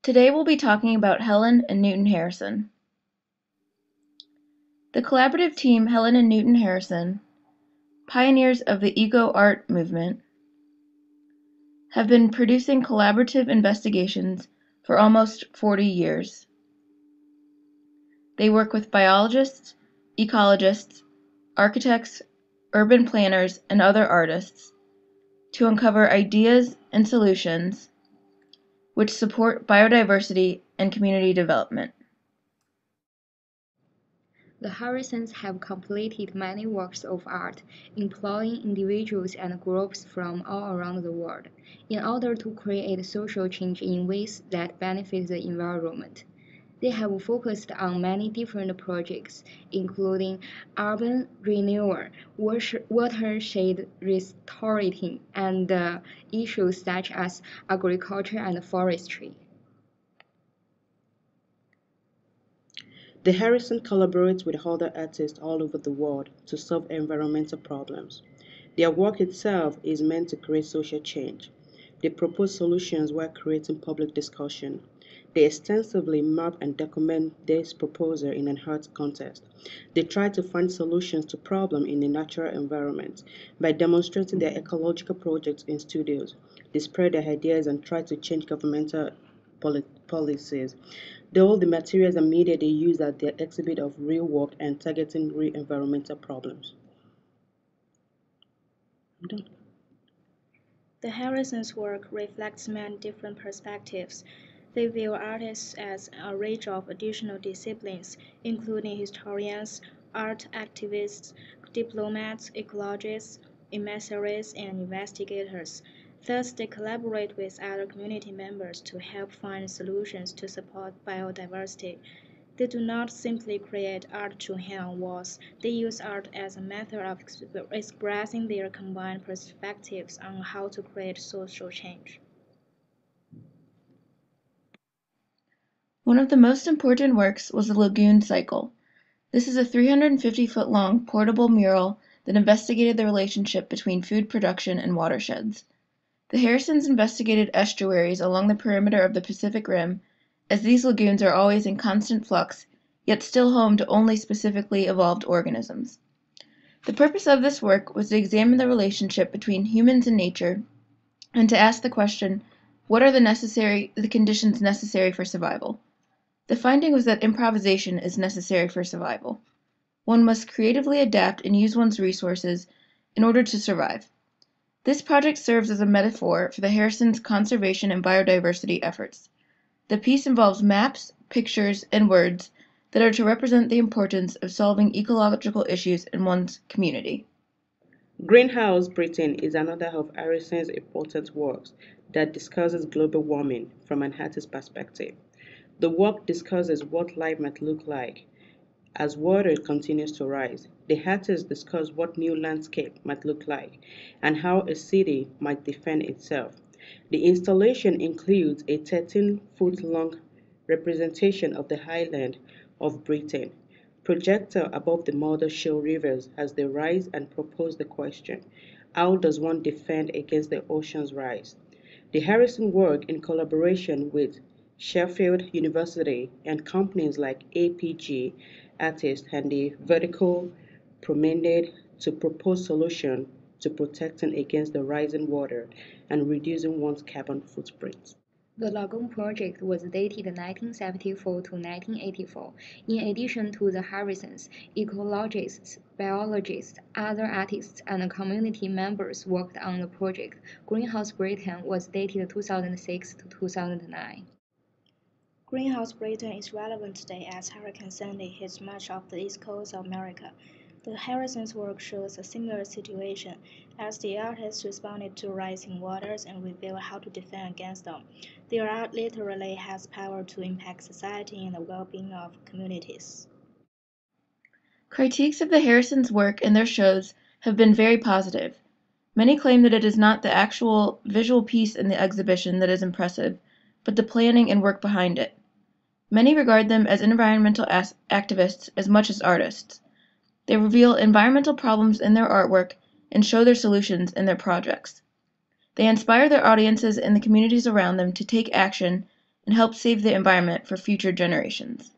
Today we'll be talking about Helen and Newton Harrison. The collaborative team Helen and Newton Harrison, pioneers of the eco-art movement, have been producing collaborative investigations for almost 40 years. They work with biologists, ecologists, architects, urban planners, and other artists to uncover ideas and solutions which support biodiversity and community development. The Harrisons have completed many works of art, employing individuals and groups from all around the world, in order to create social change in ways that benefit the environment. They have focused on many different projects, including urban renewal, watershed restoration, and issues such as agriculture and forestry. The Harrison collaborates with other artists all over the world to solve environmental problems. Their work itself is meant to create social change. They propose solutions while creating public discussion. They extensively map and document this proposal in an art context. They try to find solutions to problems in the natural environment by demonstrating their ecological projects in studios. They spread their ideas and try to change governmental policies. All the materials and media they use at their exhibit of real work and targeting real environmental problems. I'm done. The Harrisons' work reflects many different perspectives. They view artists as a range of additional disciplines, including historians, art activists, diplomats, ecologists, emissaries, and investigators. Thus, they collaborate with other community members to help find solutions to support biodiversity. They do not simply create art to hang on walls, they use art as a method of expressing their combined perspectives on how to create social change. One of the most important works was the Lagoon Cycle. This is a 350-foot-long portable mural that investigated the relationship between food production and watersheds. The Harrisons investigated estuaries along the perimeter of the Pacific Rim, as these lagoons are always in constant flux, yet still home to only specifically evolved organisms. The purpose of this work was to examine the relationship between humans and nature, and to ask the question, what are the conditions necessary for survival? The finding was that improvisation is necessary for survival. One must creatively adapt and use one's resources in order to survive. This project serves as a metaphor for the Harrisons' conservation and biodiversity efforts. The piece involves maps, pictures, and words that are to represent the importance of solving ecological issues in one's community. Greenhouse Britain is another of Harrison's important works that discusses global warming from an artist's perspective. The work discusses what life might look like as water continues to rise. The artists discuss what new landscape might look like and how a city might defend itself. The installation includes a 13-foot-long representation of the island of Britain, projected above the mother shell rivers as they rise, and propose the question, how does one defend against the ocean's rise? The Harrison work in collaboration with Sheffield University and companies like APG artists and the Vertical Promenade to propose solutions to protecting against the rising water and reducing one's carbon footprint. The Lagoon project was dated 1974 to 1984. In addition to the Harrisons, ecologists, biologists, other artists, and community members worked on the project. Greenhouse Britain was dated 2006 to 2009. Greenhouse Britain is relevant today as Hurricane Sandy hits much of the east coast of America. The Harrisons' work shows a similar situation, as the artists responded to rising waters and reveal how to defend against them. Their art literally has power to impact society and the well-being of communities. Critiques of the Harrisons' work and their shows have been very positive. Many claim that it is not the actual visual piece in the exhibition that is impressive, but the planning and work behind it. Many regard them as environmental activists as much as artists. They reveal environmental problems in their artwork and show their solutions in their projects. They inspire their audiences and the communities around them to take action and help save the environment for future generations.